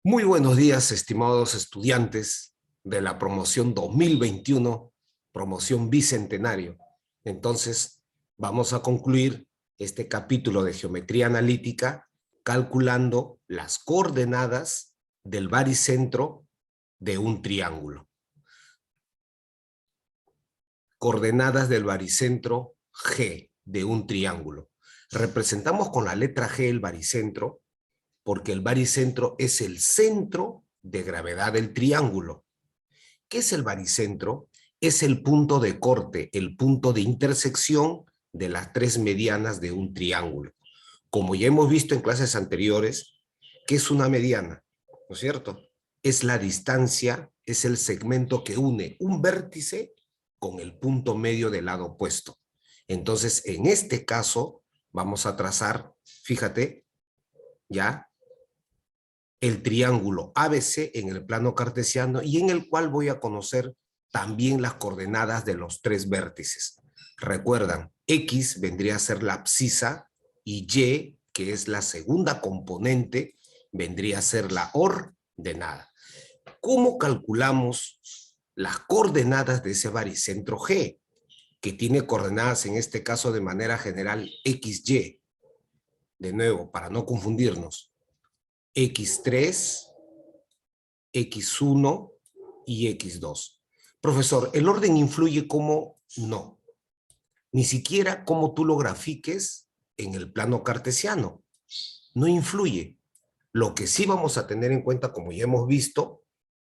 Muy buenos días, estimados estudiantes de la promoción 2021, promoción bicentenario. Entonces, vamos a concluir este capítulo de geometría analítica calculando las coordenadas del baricentro de un triángulo. Coordenadas del baricentro G de un triángulo. Representamos con la letra G el baricentro porque el baricentro es el centro de gravedad del triángulo. ¿Qué es el baricentro? Es el punto de corte, el punto de intersección de las tres medianas de un triángulo. Como ya hemos visto en clases anteriores, ¿qué es una mediana? ¿No es cierto? Es la distancia, es el segmento que une un vértice con el punto medio del lado opuesto. Entonces, en este caso, vamos a trazar, fíjate, ya, el triángulo ABC en el plano cartesiano y en el cual voy a conocer también las coordenadas de los tres vértices. Recuerdan, X vendría a ser la abscisa y Y, que es la segunda componente, vendría a ser la ordenada. ¿Cómo calculamos las coordenadas de ese baricentro G, que tiene coordenadas en este caso de manera general XY? De nuevo, para no confundirnos, X3, X1 y X2. Profesor, ¿el orden influye cómo? No. Ni siquiera cómo tú lo grafiques en el plano cartesiano. No influye. Lo que sí vamos a tener en cuenta, como ya hemos visto,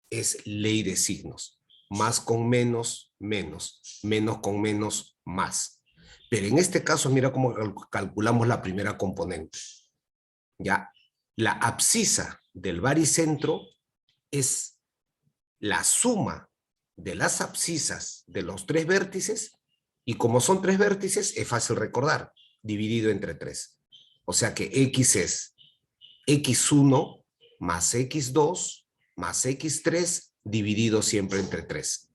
es ley de signos. Más con menos, menos. Menos con menos, más. Pero en este caso, mira cómo calculamos la primera componente. Ya, la abscisa del baricentro es la suma de las abscisas de los tres vértices, y como son tres vértices, es fácil recordar, dividido entre 3. O sea que X es X1 más X2 más X3 dividido siempre entre 3.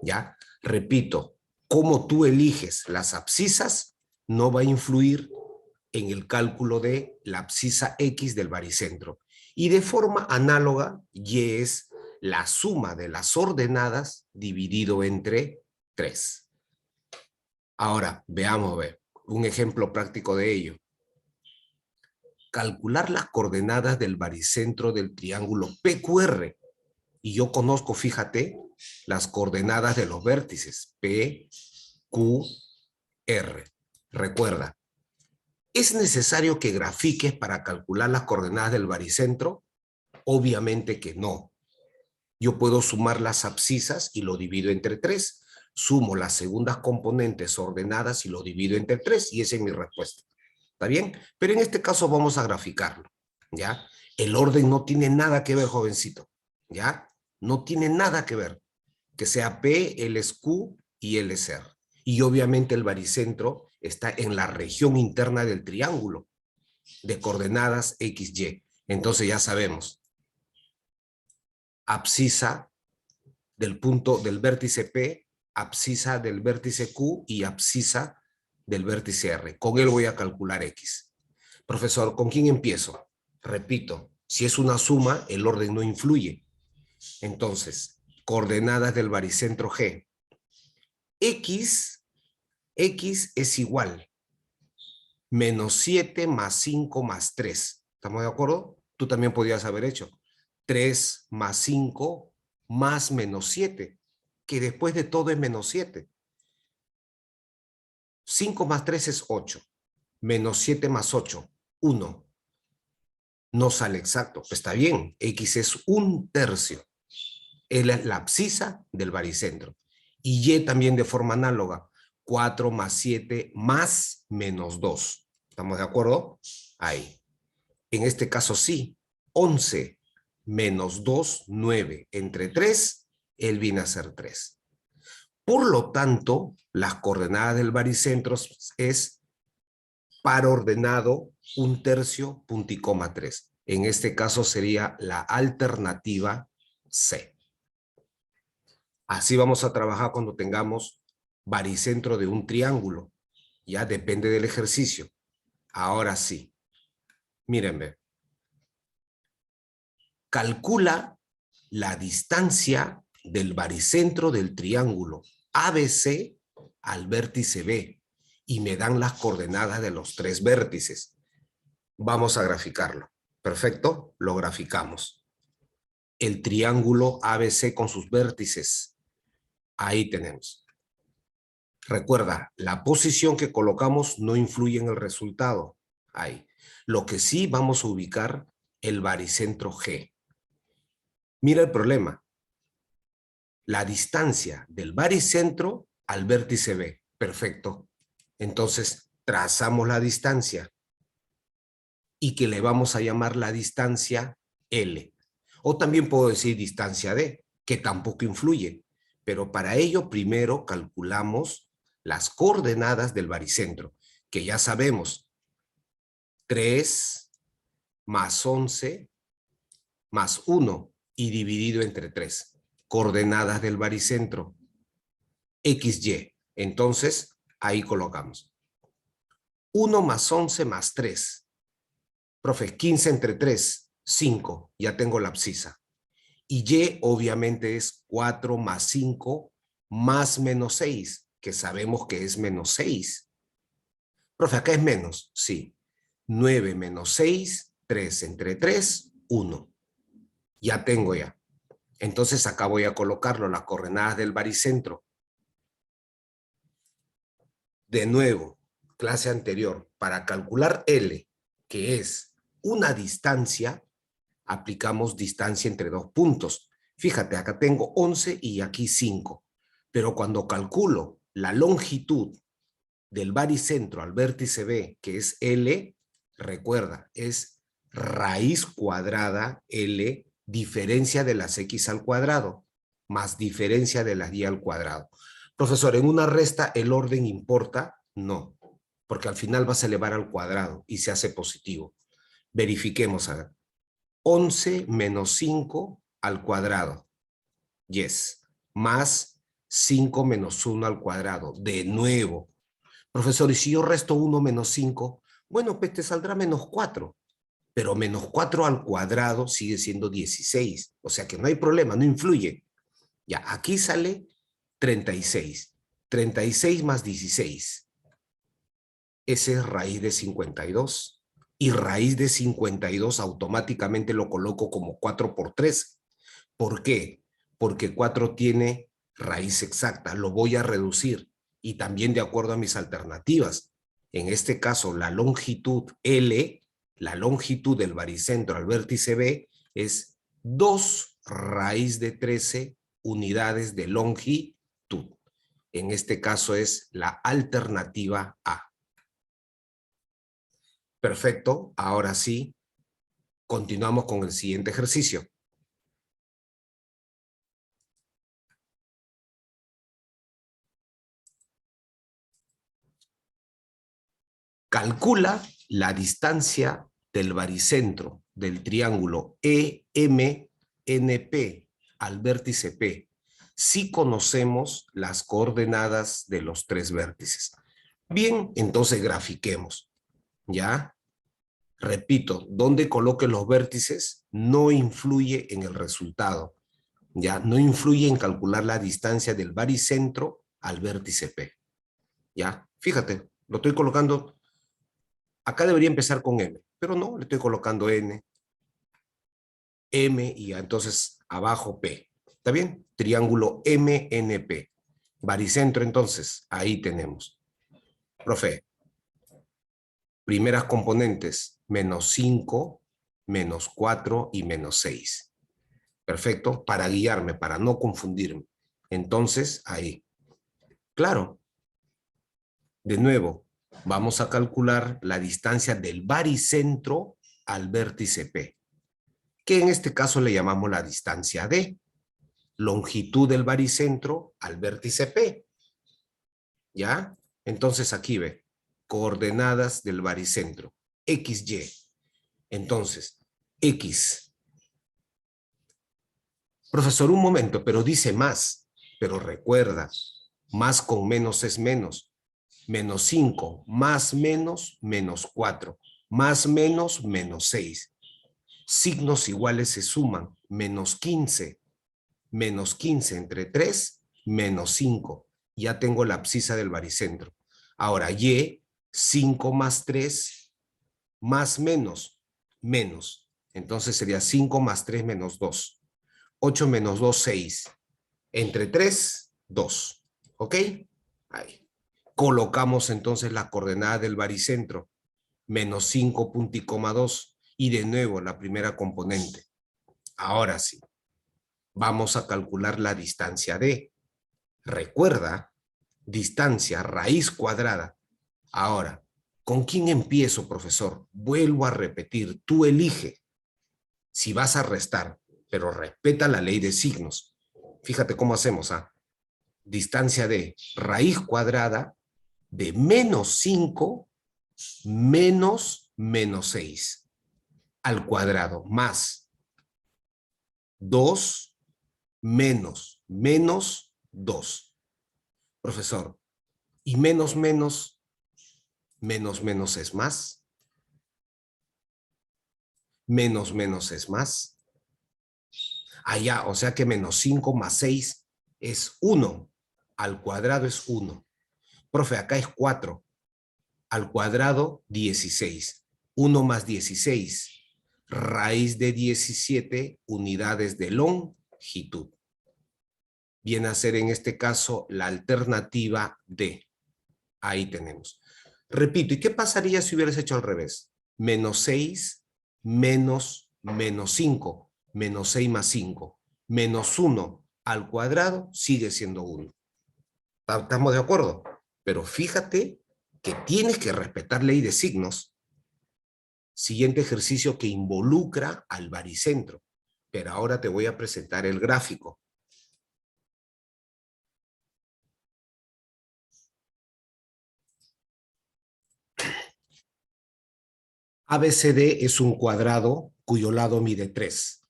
¿Ya? Repito, cómo tú eliges las abscisas no va a influir en el cálculo de la abscisa X del baricentro. Y de forma análoga, Y es la suma de las ordenadas dividido entre 3. Ahora, veamos un ejemplo práctico de ello. Calcular las coordenadas del baricentro del triángulo PQR. Y yo conozco, fíjate, las coordenadas de los vértices P, Q, R. Recuerda, ¿es necesario que grafiques para calcular las coordenadas del baricentro? Obviamente que no. Yo puedo sumar las abscisas y lo divido entre 3. Sumo las segundas componentes ordenadas y lo divido entre 3 y esa es mi respuesta. ¿Está bien? Pero en este caso vamos a graficarlo. ¿Ya? El orden no tiene nada que ver, jovencito. ¿Ya? No tiene nada que ver. Que sea P, L es Q y L es R. Y obviamente el baricentro está en la región interna del triángulo de coordenadas X, Y. Entonces ya sabemos, abscisa del punto del vértice P, abscisa del vértice Q y abscisa del vértice R. Con él voy a calcular X. Profesor, ¿con quién empiezo? Repito, si es una suma, el orden no influye. Entonces, coordenadas del baricentro G. X es igual menos 7 más 5 más 3. ¿Estamos de acuerdo? Tú también podías haber hecho 3 más 5 más menos 7, que después de todo es menos 7. 5 más 3 es 8. Menos 7 más 8, 1. No sale exacto. Está bien, X es 1/3. Es la abscisa del baricentro. Y Y también de forma análoga. 4 más 7 más menos 2. ¿Estamos de acuerdo? Ahí. En este caso sí. 11 menos 2, 9. Entre 3, él viene a ser 3. Por lo tanto, las coordenadas del baricentro es par ordenado 1/3, punto y coma 3. En este caso sería la alternativa C. Así vamos a trabajar cuando tengamos baricentro de un triángulo. Ya depende del ejercicio. Ahora sí. Mírenme. Calcula la distancia del baricentro del triángulo ABC al vértice B y me dan las coordenadas de los tres vértices. Vamos a graficarlo. Perfecto, lo graficamos. El triángulo ABC con sus vértices. Ahí tenemos. Recuerda, la posición que colocamos no influye en el resultado. Ahí. Lo que sí vamos a ubicar el baricentro G. Mira el problema. La distancia del baricentro al vértice B. Perfecto. Entonces, trazamos la distancia y que le vamos a llamar la distancia L. O también puedo decir distancia D, que tampoco influye. Pero para ello primero calculamos las coordenadas del baricentro, que ya sabemos. 3 más 11 más 1 y dividido entre 3. Coordenadas del baricentro. XY. Entonces, ahí colocamos. 1 más 11 más 3. Profe, 15 entre 3, 5. Ya tengo la abscisa. Y Y obviamente es 4 más 5 más menos 6, que sabemos que es menos 6. Profe, acá es menos, sí. 9 menos 6, 3 entre 3, 1. Ya tengo ya. Entonces acá voy a colocarlo, las coordenadas del baricentro. De nuevo, clase anterior, para calcular L, que es una distancia, aplicamos distancia entre dos puntos. Fíjate, acá tengo 11 y aquí 5. Pero cuando calculo la longitud del baricentro al vértice B, que es L, recuerda, es raíz cuadrada L, diferencia de las X al cuadrado, más diferencia de las Y al cuadrado. Profesor, ¿en una resta el orden importa? No, porque al final vas a elevar al cuadrado y se hace positivo. Verifiquemos a ver. 11 menos 5 al cuadrado. Yes. Más 5 menos 1 al cuadrado. De nuevo. Profesor, ¿y si yo resto 1 menos 5? Bueno, pues te saldrá menos 4. Pero menos 4 al cuadrado sigue siendo 16. O sea que no hay problema, no influye. Ya, aquí sale 36. 36 más 16. Ese es raíz de 52. Y raíz de 52 automáticamente lo coloco como 4 por 3. ¿Por qué? Porque 4 tiene raíz exacta. Lo voy a reducir. Y también de acuerdo a mis alternativas. En este caso, la longitud L, la longitud del baricentro al vértice B, es 2 raíz de 13 unidades de longitud. En este caso es la alternativa A. Perfecto, ahora sí, continuamos con el siguiente ejercicio. Calcula la distancia del baricentro del triángulo EMNP al vértice P, si conocemos las coordenadas de los tres vértices. Bien, entonces grafiquemos, ¿ya? Repito, donde coloque los vértices no influye en el resultado, ¿ya? No influye en calcular la distancia del baricentro al vértice P, ¿ya? Fíjate, lo estoy colocando, acá debería empezar con M, pero no, le estoy colocando N, M y entonces abajo P. ¿Está bien? Triángulo MNP. Baricentro entonces, ahí tenemos. Profe, primeras componentes, menos 5, menos 4 y menos 6. Perfecto, para guiarme, para no confundirme. Entonces, ahí. Claro, de nuevo, vamos a calcular la distancia del baricentro al vértice P, que en este caso le llamamos la distancia D. Longitud del baricentro al vértice P. ¿Ya? Entonces aquí ve, coordenadas del baricentro, XY. Entonces, X. Profesor, un momento, pero dice más. Pero recuerda, más con menos es menos. Menos 5, más menos, menos 4. Más menos, menos 6. signos iguales se suman, menos 15 entre 3, menos 5. Ya tengo la abscisa del baricentro. Ahora, y, 5 más 3, más menos, menos. Entonces sería 5 más 3 menos 2. 8 menos 2, 6. Entre 3, 2. ¿Ok? Ahí. Colocamos entonces la coordenada del baricentro. Menos 5 punto y coma 2. Y de nuevo la primera componente. Ahora sí. Vamos a calcular la distancia D. Recuerda, distancia raíz cuadrada. Ahora, ¿con quién empiezo, profesor? Vuelvo a repetir, tú elige si vas a restar, pero respeta la ley de signos. Fíjate cómo hacemos, ¿ah? Distancia de raíz cuadrada de menos 5 menos 6 al cuadrado más 2 menos 2. Profesor, ¿y menos es más? Menos es más. Allá, o sea que menos 5 más 6 es 1. Al cuadrado es 1. Profe, acá es 4. Al cuadrado, 16. 1 más 16. Raíz de 17 unidades de longitud. Viene a ser en este caso la alternativa D. Ahí tenemos. Repito, ¿y qué pasaría si hubieras hecho al revés? Menos 6 menos 5. Menos 6 más 5. Menos 1 al cuadrado sigue siendo 1. ¿Estamos de acuerdo? Pero fíjate que tienes que respetar ley de signos. Siguiente ejercicio que involucra al baricentro. Pero ahora te voy a presentar el gráfico. ABCD es un cuadrado cuyo lado mide 3.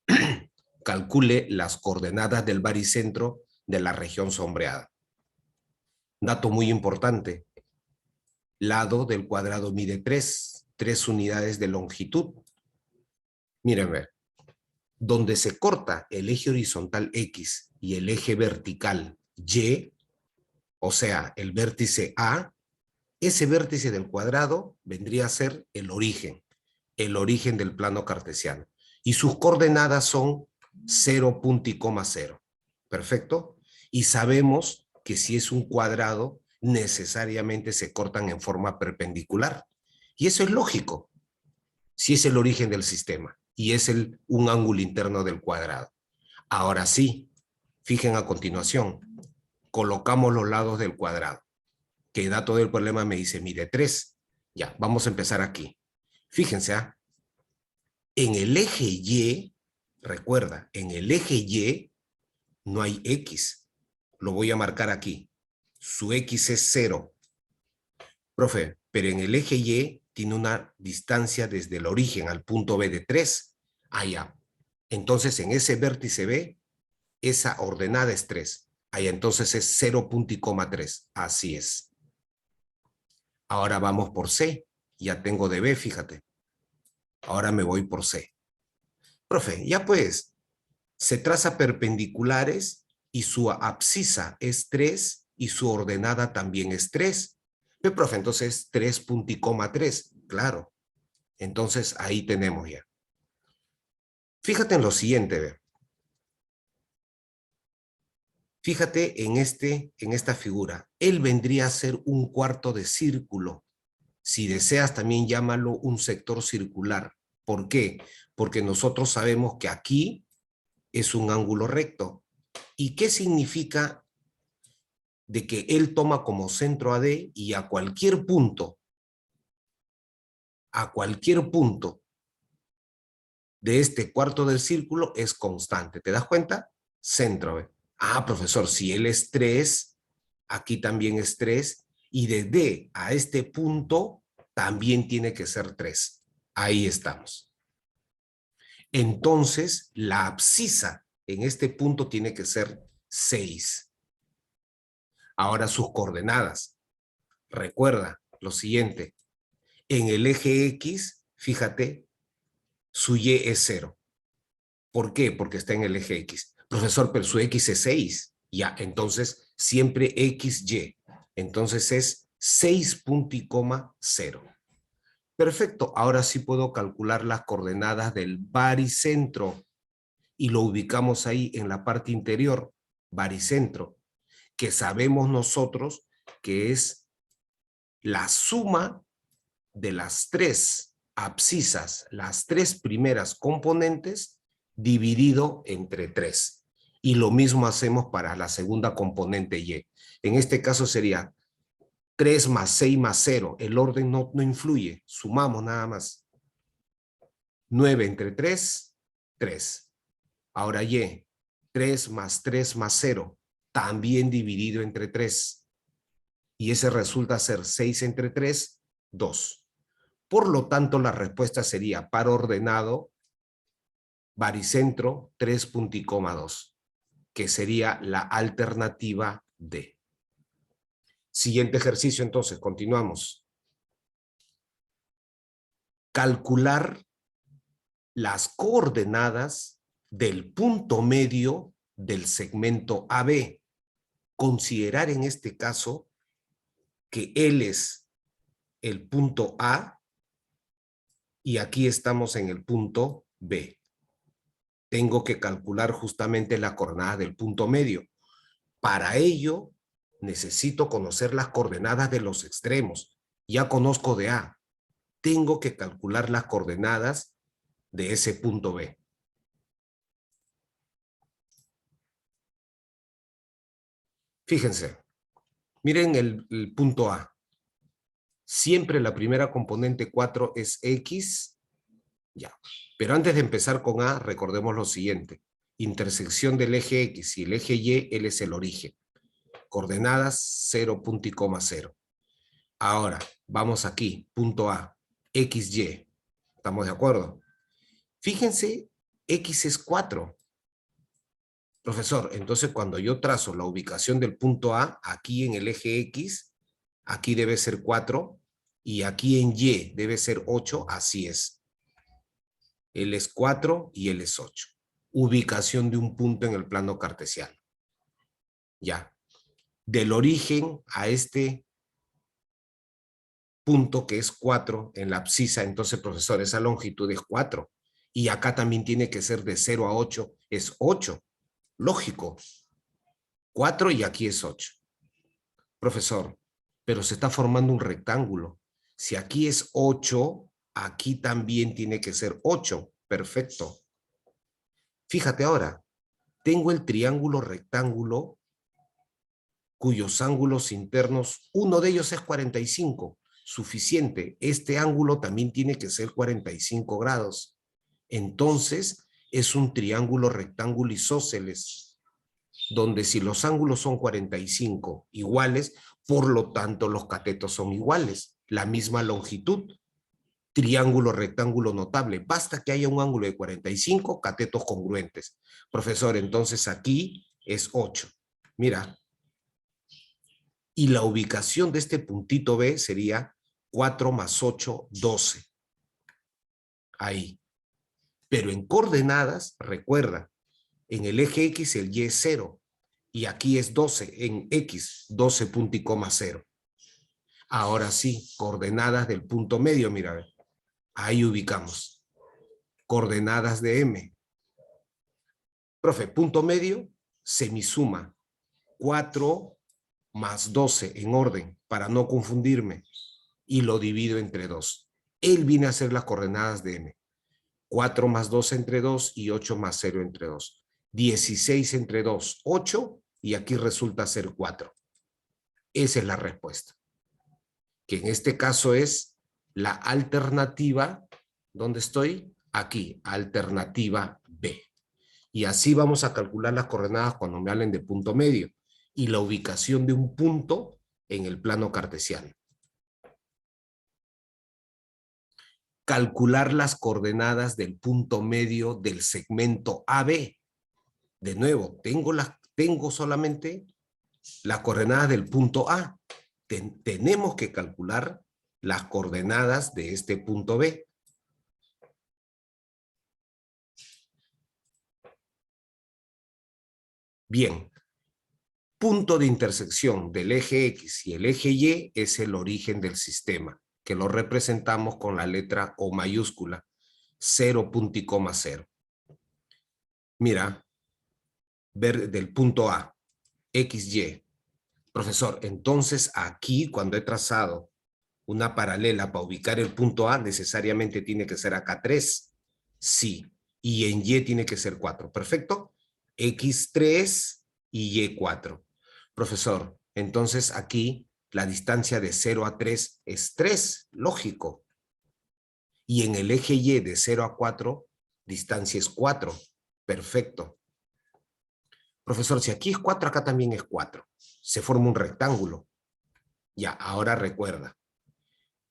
Calcule las coordenadas del baricentro de la región sombreada. Dato muy importante. Lado del cuadrado mide 3. 3 unidades de longitud. Miren, ver. Donde se corta el eje horizontal X y el eje vertical Y, o sea, el vértice A, ese vértice del cuadrado vendría a ser el origen del plano cartesiano. Y sus coordenadas son 0, punto y coma 0. ¿Perfecto? Y sabemos que si es un cuadrado, necesariamente se cortan en forma perpendicular. Y eso es lógico, si es el origen del sistema y es un ángulo interno del cuadrado. Ahora sí, fijen a continuación, colocamos los lados del cuadrado. ¿Qué dato del problema me dice? Mide 3. Ya, vamos a empezar aquí. Fíjense, ¿ah? En el eje Y, recuerda, en el eje Y no hay X. Lo voy a marcar aquí. Su X es 0. Profe, pero en el eje Y tiene una distancia desde el origen al punto B de 3. Allá. Entonces, en ese vértice B, esa ordenada es 3. Allá, entonces es 0, punto y coma 3. Así es. Ahora vamos por C. Ya tengo de B, fíjate. Ahora me voy por C. Profe, ya pues, se traza perpendiculares y su abscisa es 3 y su ordenada también es 3. Profe, entonces 3 punto y coma 3. Claro. Entonces ahí tenemos ya. Fíjate en lo siguiente, ve. Fíjate en esta figura. Él vendría a ser un cuarto de círculo. Si deseas, también llámalo un sector circular. ¿Por qué? Porque nosotros sabemos que aquí es un ángulo recto. ¿Y qué significa de que él toma como centro a D y a cualquier punto de este cuarto del círculo es constante? ¿Te das cuenta? Centro. ¿Ve? Ah, profesor, si él es 3, aquí también es 3, y de D a este punto también tiene que ser 3. Ahí estamos. Entonces, la abscisa en este punto tiene que ser 6. Ahora sus coordenadas. Recuerda lo siguiente. En el eje X, fíjate, Su y es 0. ¿Por qué? Porque está en el eje X. Profesor, pero su X es 6. Ya, entonces siempre XY. Entonces es 6,0. Perfecto, ahora sí puedo calcular las coordenadas del baricentro y lo ubicamos ahí en la parte interior, baricentro, que sabemos nosotros que es la suma de las tres abscisas, las tres primeras componentes, dividido entre 3. Y lo mismo hacemos para la segunda componente Y. En este caso sería 3 más 6 más 0. El orden no influye, sumamos nada más. 9 entre 3, 3. Ahora Y, 3 más 3 más 0, también dividido entre 3. Y ese resulta ser 6 entre 3, 2. Por lo tanto, la respuesta sería par ordenado, baricentro 3,2, que sería la alternativa D. Siguiente ejercicio, entonces, continuamos. Calcular las coordenadas del punto medio del segmento AB. Considerar en este caso que él es el punto A y aquí estamos en el punto B. Tengo que calcular justamente la coordenada del punto medio. Para ello, necesito conocer las coordenadas de los extremos. Ya conozco de A. Tengo que calcular las coordenadas de ese punto B. Fíjense, miren el punto A. Siempre la primera componente 4 es X. Ya. Pero antes de empezar con A, recordemos lo siguiente. Intersección del eje X y el eje Y, él es el origen. Coordenadas 0,0. Ahora, vamos aquí, punto A, XY. ¿Estamos de acuerdo? Fíjense, X es 4. Profesor, entonces cuando yo trazo la ubicación del punto A, aquí en el eje X, aquí debe ser 4, y aquí en Y debe ser 8, así es. Él es 4 y él es 8. Ubicación de un punto en el plano cartesiano. Ya. Del origen a este punto que es 4 en la abscisa, entonces, profesor, esa longitud es 4. Y acá también tiene que ser de 0 a 8, es 8. Lógico. 4 y aquí es 8. Profesor, pero se está formando un rectángulo. Si aquí es 8, aquí también tiene que ser 8. Perfecto. Fíjate ahora, tengo el triángulo rectángulo cuyos ángulos internos, uno de ellos es 45, suficiente. Este ángulo también tiene que ser 45 grados. Entonces, es un triángulo rectángulo isósceles, donde si los ángulos son 45 iguales, por lo tanto los catetos son iguales, la misma longitud. Triángulo rectángulo notable. Basta que haya un ángulo de 45, catetos congruentes. Profesor, entonces aquí es 8. Mira, y la ubicación de este puntito B sería 4 más 8, 12. Ahí. Pero en coordenadas, recuerda, en el eje X el Y es 0. Y aquí es 12, en X, 12,0. Ahora sí, coordenadas del punto medio, mira, ahí ubicamos. Coordenadas de M. Profe, punto medio, semisuma. 4 más 12 en orden, para no confundirme. Y lo divido entre 2. Él viene a hacer las coordenadas de M. 4 más 2 entre 2 y 8 más 0 entre 2. 16 entre 2, 8, y aquí resulta ser 4. Esa es la respuesta. Que en este caso es la alternativa, ¿dónde estoy? Aquí, alternativa B. Y así vamos a calcular las coordenadas cuando me hablen de punto medio y la ubicación de un punto en el plano cartesiano. Calcular las coordenadas del punto medio del segmento AB. De nuevo, tengo solamente las coordenadas del punto A. Tenemos que calcular las coordenadas de este punto B. Bien, punto de intersección del eje X y el eje Y es el origen del sistema, que lo representamos con la letra O mayúscula, 0, punto y coma 0. Mira, ver del punto A, X, Y. Profesor, entonces aquí cuando he trazado una paralela para ubicar el punto A, necesariamente tiene que ser acá 3. Sí. Y en Y tiene que ser 4. Perfecto. X3 y Y4. Profesor, entonces aquí la distancia de 0 a 3 es 3. Lógico. Y en el eje Y de 0 a 4, distancia es 4. Perfecto. Profesor, si aquí es 4, acá también es 4. Se forma un rectángulo. Ya, ahora recuerda.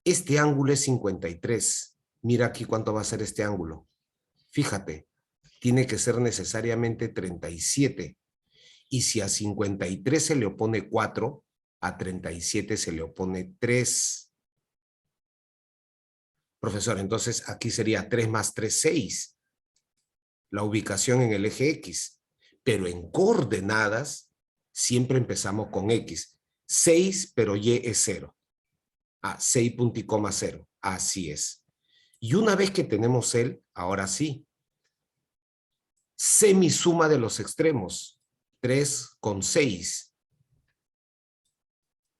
Este ángulo es 53. Mira aquí cuánto va a ser este ángulo. Fíjate, tiene que ser necesariamente 37. Y si a 53 se le opone 4, a 37 se le opone 3. Profesor, entonces aquí sería 3 más 3, 6. La ubicación en el eje X. Pero en coordenadas, siempre empezamos con X. 6, pero Y es 0. 6 punto y coma 0. Así es. Y una vez que tenemos él, ahora sí, semisuma de los extremos, 3 con 6.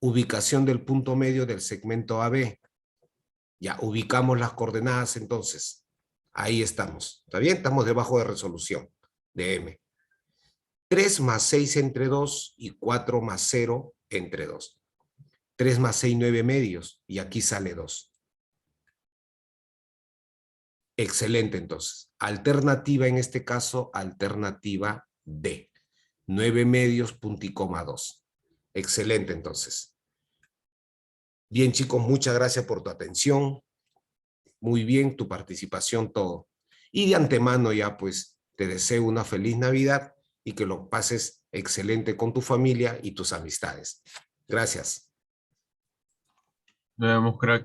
Ubicación del punto medio del segmento AB. Ya, ubicamos las coordenadas entonces. Ahí estamos. ¿Está bien? Estamos debajo de resolución de M. 3 más 6 entre 2 y 4 más 0 entre 2. 3 más 6, 9 medios. Y aquí sale 2. Excelente, entonces. Alternativa en este caso, alternativa D. 9 medios, punto y coma 2. Excelente, entonces. Bien, chicos, muchas gracias por tu atención. Muy bien, tu participación, todo. Y de antemano ya, pues, te deseo una feliz Navidad y que lo pases excelente con tu familia y tus amistades. Gracias. Nos vemos, crack.